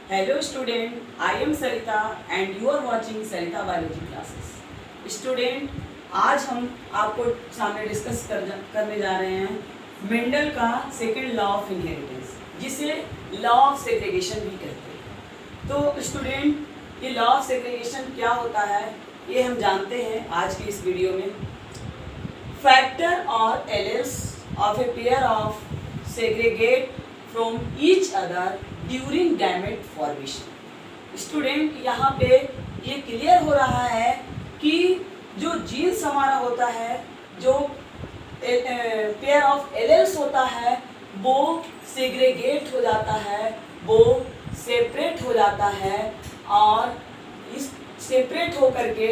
Hello student, I am Sarita and you are watching Sarita Biology classes. Student, आज हम आपको सामने discuss करने जा रहे हैं मेंडल का सेकंड लॉ ऑफ इनहेरिटेंस, जिसे लॉ ऑफ सेग्रीगेशन भी कहते हैं। तो स्टूडेंट, ये लॉ ऑफ सेग्रीगेशन क्या होता है ये हम जानते हैं आज की इस वीडियो में। फैक्टर और alleles of a pair of segregate from each other during gamete formation. Student, यहाँ पे ये क्लियर हो रहा है कि जो जीन्स हमारा होता है, जो पेयर ऑफ एलेल्स होता है, वो सेग्रीगेट हो जाता है, वो सेपरेट हो जाता है और इस सेपरेट होकर के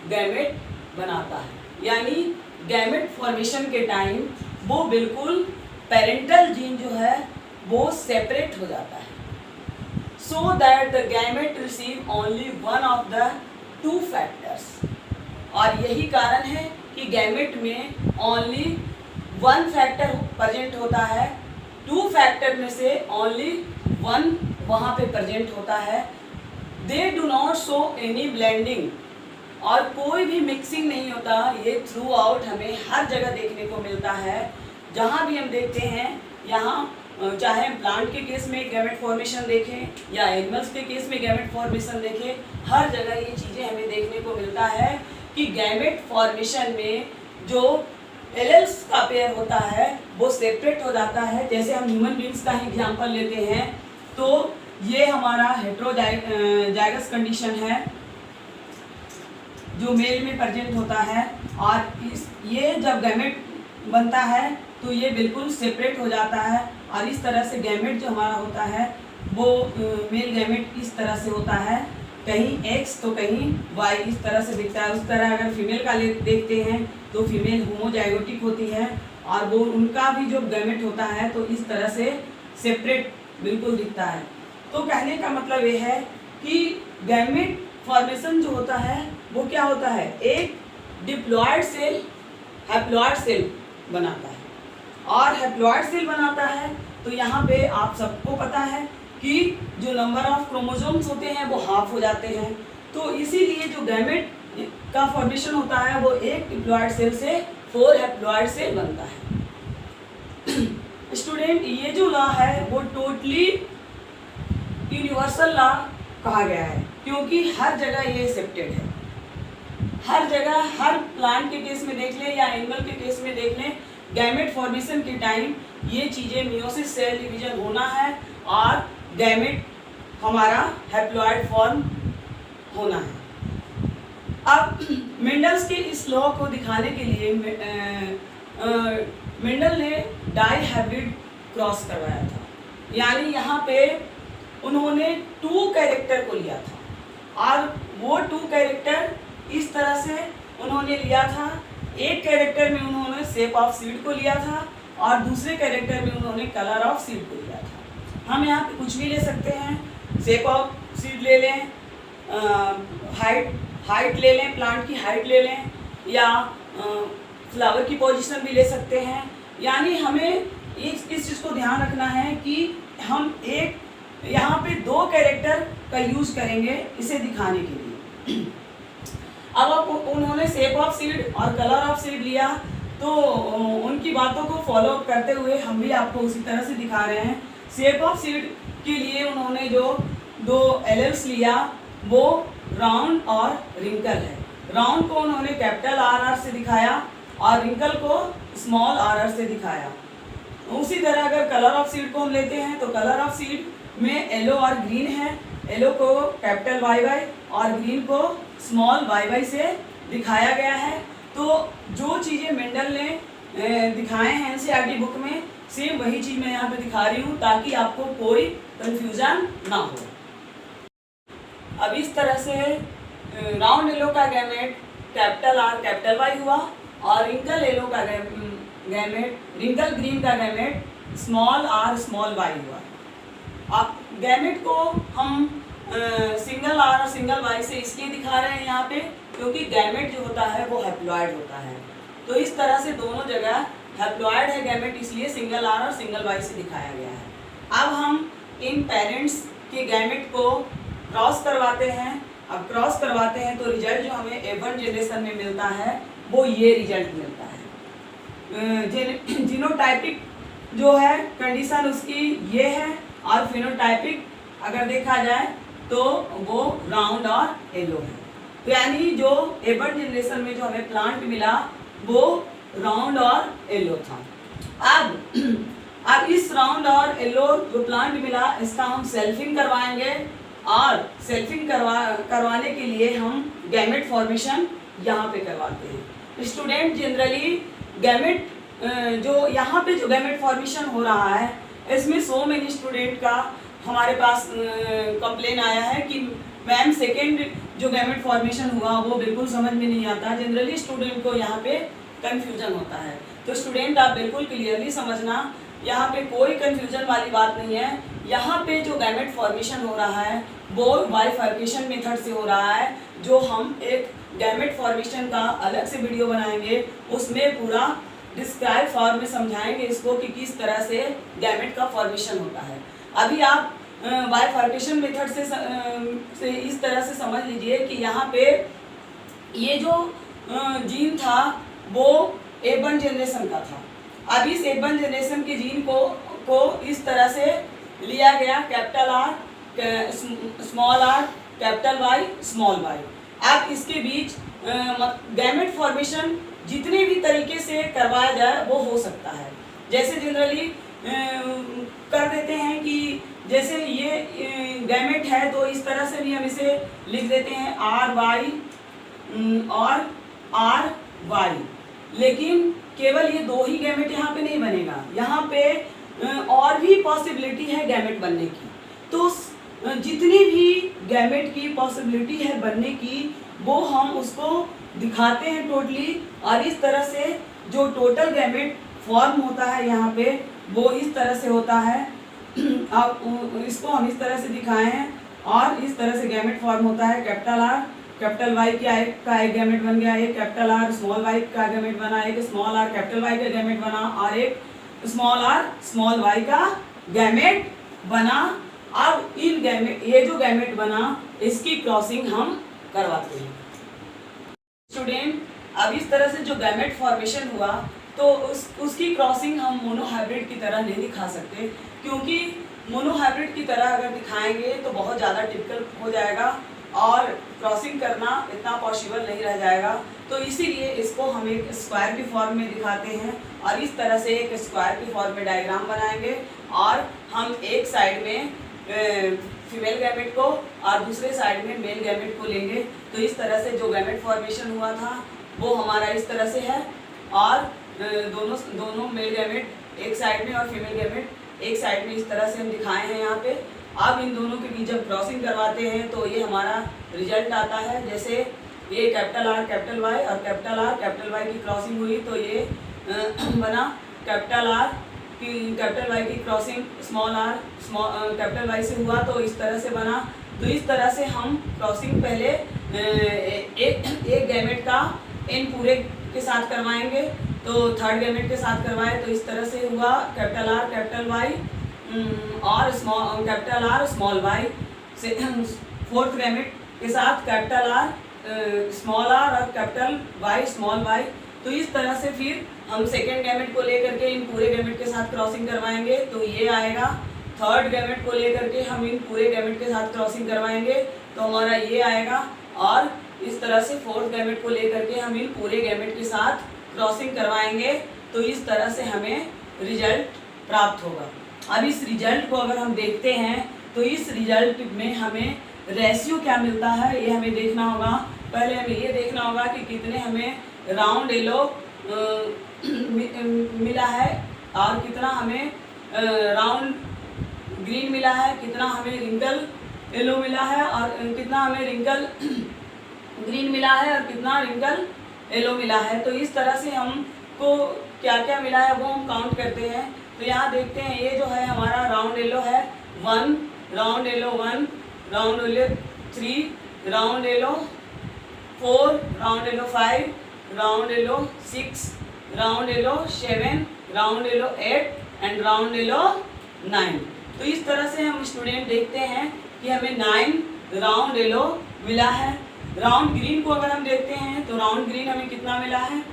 गैमेट बनाता है। यानी गैमेट फॉर्मेशन के टाइम वो बिल्कुल पेरेंटल जीन जो है वो सेपरेट हो जाता है, so that the gamete receive only one of the two factors। और यही कारण है कि गैमेट में ओनली वन फैक्टर प्रेजेंट होता है, टू फैक्टर में से ओनली वन वहाँ पे प्रेजेंट होता है। They do not show any blending, और कोई भी मिक्सिंग नहीं होता। ये थ्रू आउट हमें हर जगह देखने को मिलता है। जहाँ भी हम देखते हैं, यहाँ चाहे प्लांट के केस में गैमेट फॉर्मेशन देखें या एनिमल्स के केस में गैमेट फॉर्मेशन देखें, हर जगह ये चीज़ें हमें देखने को मिलता है कि गैमेट फॉर्मेशन में जो एलेल्स का पेयर होता है वो सेपरेट हो जाता है। जैसे हम ह्यूमन बींग्स का ही एग्जांपल लेते हैं, तो ये हमारा हेट्रोजाइगस कंडीशन है जो मेल में प्रेजेंट होता है, और ये जब गैमेट बनता है तो ये बिल्कुल सेपरेट हो जाता है। और इस तरह से गैमेट जो हमारा होता है वो मेल गैमेट इस तरह से होता है, कहीं एक्स तो कहीं वाई इस तरह से दिखता है। उस तरह अगर फीमेल का देखते हैं तो फीमेल होमोजाइगोटिक होती है और वो उनका भी जो गैमेट होता है तो इस तरह से सेपरेट बिल्कुल दिखता है। तो कहने का मतलब ये है कि गैमेट फॉर्मेशन जो होता है वो क्या होता है, एक डिप्लॉयड सेल हैप्लॉयड सेल बनाता है, और हैप्लॉयड सेल बनाता है तो यहाँ पे आप सबको पता है कि जो नंबर ऑफ क्रोमोसोम्स होते हैं वो हाफ हो जाते हैं। तो इसीलिए जो गैमेट का फॉर्मेशन होता है वो एक डिप्लॉयड सेल से 4 हैप्लॉयड सेल बनता है। स्टूडेंट, ये जो लॉ है वो टोटली यूनिवर्सल लॉ कहा गया है, क्योंकि हर जगह ये एक्सेप्टेड है। हर जगह, हर प्लांट के केस में देख लें या एनिमल के केस में देख लें, गैमेट फॉर्मेशन के टाइम ये चीज़ें मियोसिस सेल डिवीजन होना है और गैमेट हमारा हैप्लॉयड फॉर्म होना है। अब मेंडल्स के इस लॉ को दिखाने के लिए मेंडल ने डाई हाइब्रिड क्रॉस करवाया था। यानी यहाँ पे उन्होंने 2 कैरेक्टर को लिया था, और वो 2 कैरेक्टर इस तरह से उन्होंने लिया था। एक कैरेक्टर में उन्होंने शेप ऑफ सीड को लिया था और दूसरे कैरेक्टर में उन्होंने कलर ऑफ सीड को लिया था। हम यहाँ पे कुछ भी ले सकते हैं, शेप ऑफ सीड ले लें, हाइट ले लें, प्लांट की हाइट ले लें, या फ्लावर की पोजीशन भी ले सकते हैं। यानी हमें इस चीज़ को ध्यान रखना है कि हम एक यहाँ पे 2 कैरेक्टर का यूज़ करेंगे इसे दिखाने के लिए। अब उन्होंने शेप ऑफ सीड और कलर ऑफ सीड लिया, तो उनकी बातों को फॉलो अप करते हुए हम भी आपको उसी तरह से दिखा रहे हैं। शेप ऑफ सीड के लिए उन्होंने जो 2 एलेल्स लिया वो राउंड और रिंकल है। राउंड को उन्होंने कैपिटल RR से दिखाया और रिंकल को स्मॉल RR से दिखाया। उसी तरह अगर कलर ऑफ सीड को हम लेते हैं तो कलर ऑफ सीड में येलो और ग्रीन है। येलो को कैपिटल YY और ग्रीन को स्मॉल YY से दिखाया गया है। तो जो चीज़ें मेंडल ने दिखाए हैं NCERT बुक में, सेम वही चीज़ मैं यहाँ पे दिखा रही हूँ ताकि आपको कोई कंफ्यूजन ना हो। अब इस तरह से राउंड येलो का gamete capital R capital Y हुआ, और रिंकल येलो का गैमेट, रिंकल ग्रीन का gamete small R small Y हुआ। अब गैमेट को हम सिंगल R और सिंगल Y से इसलिए दिखा रहे हैं यहाँ पे क्योंकि गैमेट जो होता है वो हैप्लॉयड होता है। तो इस तरह से दोनों जगह हैप्लॉयड है गैमेट, इसलिए सिंगल R और सिंगल Y से दिखाया गया है। अब हम इन पेरेंट्स कि गैमेट को क्रॉस करवाते हैं। अब क्रॉस करवाते हैं तो रिजल्ट जो हमें A1 जनरेशन में मिलता है वो ये रिजल्ट मिलता है। जीनोटाइपिक जो है कंडीशन उसकी ये है, और फिनोटाइपिक अगर देखा जाए तो वो राउंड और येलो है। तो यानी जो A1 जनरेशन में जो हमें प्लांट मिला वो राउंड और येलो था। अब इस राउंड और येलो जो प्लांट मिला इसका हम सेल्फिंग करवाएंगे, और सेल्फिंग करवाने के लिए हम गैमेट फॉर्मेशन यहाँ पे करवाते हैं। स्टूडेंट जनरली गैमेट जो यहाँ पे जो गैमेट फॉर्मेशन हो रहा है इसमें सो मेनी स्टूडेंट का हमारे पास कंप्लेन आया है कि मैम सेकेंड जो गैमेट फॉर्मेशन हुआ वो बिल्कुल समझ में नहीं आता। जनरली स्टूडेंट को यहाँ पे कंफ्यूजन होता है। तो स्टूडेंट आप बिल्कुल क्लियरली समझना, यहाँ पे कोई कंफ्यूजन वाली बात नहीं है। यहाँ पे जो गैमेट फॉर्मेशन हो रहा है वो बाइफर्केशन मेथड से हो रहा है, जो हम एक गैमेट फॉर्मेशन का अलग से वीडियो बनाएंगे, उसमें पूरा डिस्क्राइब फॉर्म में समझाएंगे इसको कि किस तरह से गैमेट का फॉर्मेशन होता है। अभी आप बाइफर्केशन मेथड से इस तरह से समझ लीजिए कि यहाँ पे ये जो जीन था वो A1 जनरेशन का था। अब इस A1 जनरेशन के जीन को इस तरह से लिया गया, capital R small r capital Y small y। अब इसके बीच गैमेट फॉर्मेशन जितने भी तरीके से करवाया जाए वो हो सकता है। जैसे जनरली कर देते हैं कि जैसे ये गैमेट है तो इस तरह से भी हम इसे लिख देते हैं RY और RY, लेकिन केवल ये दो ही गैमेट यहाँ पे नहीं बनेगा, यहाँ पे और भी पॉसिबिलिटी है गैमेट बनने की। तो जितनी भी गैमेट की पॉसिबिलिटी है बनने की वो हम उसको दिखाते हैं टोटली, और इस तरह से जो टोटल गैमेट फॉर्म होता है यहाँ पे वो इस तरह से होता है। अब इसको हम इस तरह से दिखाए हैं, और इस तरह से गैमेट फॉर्म होता है। कैपिटल R कैपिटल Y का एक गैमेट बन गया, एक कैपिटल R स्मॉल y का गैमेट बना, एक स्मॉल r कैपिटल Y का गैमेट बना, और एक स्मॉल r स्मॉल y का गैमेट बना। अब इन गैमेट ये जो गैमेट बना इसकी क्रॉसिंग हम करवाते हैं। स्टूडेंट अब इस तरह से जो गैमेट फॉर्मेशन हुआ तो उसकी क्रॉसिंग हम मोनोहाइब्रिड की तरह नहीं दिखा सकते, क्योंकि मोनोहाइब्रिड की तरह अगर दिखाएंगे तो बहुत ज़्यादा टिपिकल हो जाएगा और क्रॉसिंग करना इतना पॉसिबल नहीं रह जाएगा। तो इसीलिए इसको हम एक स्क्वायर की फॉर्म में दिखाते हैं, और इस तरह से एक स्क्वायर की फॉर्म में डायग्राम बनाएंगे, और हम एक साइड में फीमेल गैमेट को और दूसरे साइड में मेल गैमेट को लेंगे। तो इस तरह से जो गैमेट फॉर्मेशन हुआ था वो हमारा इस तरह से है, और दोनों मेल गैमेट एक साइड में और फीमेल गैमेट एक साइड में इस तरह से हम दिखाए हैं यहाँ पे। अब इन दोनों के बीच जब क्रॉसिंग करवाते हैं तो ये हमारा रिजल्ट आता है। जैसे ये कैपिटल R कैपिटल Y और कैपिटल R कैपिटल Y की क्रॉसिंग हुई तो ये बना कैपिटल R की कैपिटल Y की crossing small r capital Y से हुआ तो इस तरह से बना। तो इस तरह से हम क्रॉसिंग पहले एक गैमेट का इन पूरे के साथ करवाएंगे, तो थर्ड गैमेट के साथ करवाए तो इस तरह से हुआ कैपिटल R कैपिटल Y और कैपिटल R स्मॉल y से फोर्थ गैमेट के साथ कैपिटल R स्मॉल r और कैपिटल Y स्मॉल y। तो इस तरह से फिर हम सेकेंड गैमेट को लेकर के इन पूरे गैमेट के साथ क्रॉसिंग करवाएंगे तो ये आएगा। थर्ड गैमेट को लेकर के हम इन पूरे गैमेट के साथ क्रॉसिंग करवाएंगे तो हमारा ये आएगा, और इस तरह से फोर्थ गैमेट को लेकर के हम इन पूरे गैमेट के साथ क्रॉसिंग करवाएंगे तो इस तरह से हमें रिजल्ट प्राप्त होगा। अब इस रिजल्ट को अगर हम देखते हैं तो इस रिजल्ट में हमें रेशियो क्या मिलता है ये हमें देखना होगा। पहले हमें ये देखना होगा कि कितने हमें राउंड येलो मिला है और कितना हमें राउंड ग्रीन मिला है, कितना हमें रिंकल येलो मिला है और कितना हमें रिंकल ग्रीन मिला है और कितना रिंकल येलो मिला है। तो इस तरह से हमको क्या क्या मिला है वो हम काउंट करते हैं। तो यहाँ देखते हैं ये जो है हमारा राउंड येलो है 1, round yellow 1, round yellow 3, round yellow 4, round yellow 5, round yellow 6, round yellow 7, round yellow 8 and round yellow 9। तो इस तरह से हम स्टूडेंट देखते हैं कि हमें 9 राउंड येलो मिला है। राउंड ग्रीन को अगर हम देखते हैं तो राउंड ग्रीन हमें कितना मिला है?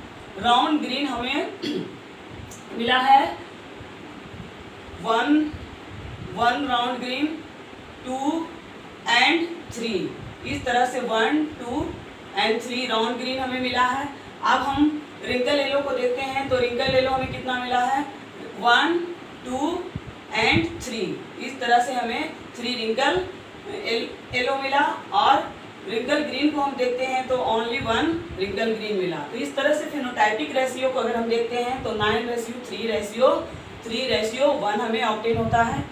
राउंड ग्रीन हमें मिला है 1 राउंड ग्रीन, 2 and 3। इस तरह से 1, 2 and 3 राउंड ग्रीन हमें मिला है। अब हम रिंकल येलो को देखते हैं तो रिंकल येलो हमें कितना मिला है? 1, 2 and 3। इस तरह से हमें 3 रिंकल येलो मिला। और रिंकल ग्रीन को हम देखते हैं तो ओनली 1 रिंकल ग्रीन मिला। तो इस तरह से फिनोटाइपिक रेशियो को अगर हम देखते हैं तो 9:3:1 हमें ऑब्टेन होता है।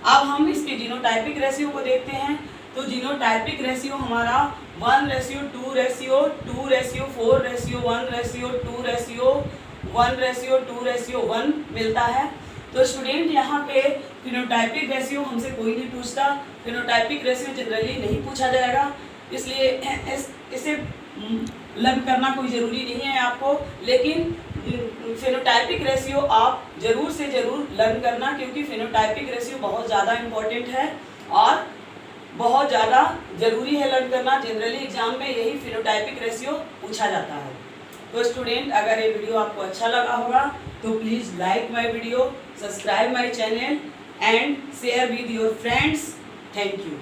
अब हम इसके जीनोटाइपिक रेशियो को देखते हैं तो जीनोटाइपिक रेशियो हमारा 1:2:4:1:4:1:2:1:1 मिलता है। तो स्टूडेंट यहाँ पे फिनोटाइपिक रेशियो हमसे कोई नहीं पूछता, फिनोटाइपिक रेशियो जनरली नहीं पूछा जाएगा, इसलिए इसे लर्न करना कोई ज़रूरी नहीं है आपको। लेकिन फिनोटाइपिक रेशियो आप ज़रूर से ज़रूर लर्न करना, क्योंकि फिनोटाइपिक रेशियो बहुत ज़्यादा इम्पोर्टेंट है और बहुत ज़्यादा ज़रूरी है लर्न करना। जनरली एग्जाम में यही फिनोटाइपिक रेशियो पूछा जाता है। तो स्टूडेंट, अगर ये वीडियो आपको अच्छा लगा होगा तो please like my video, subscribe my channel and share with your friends. Thank you.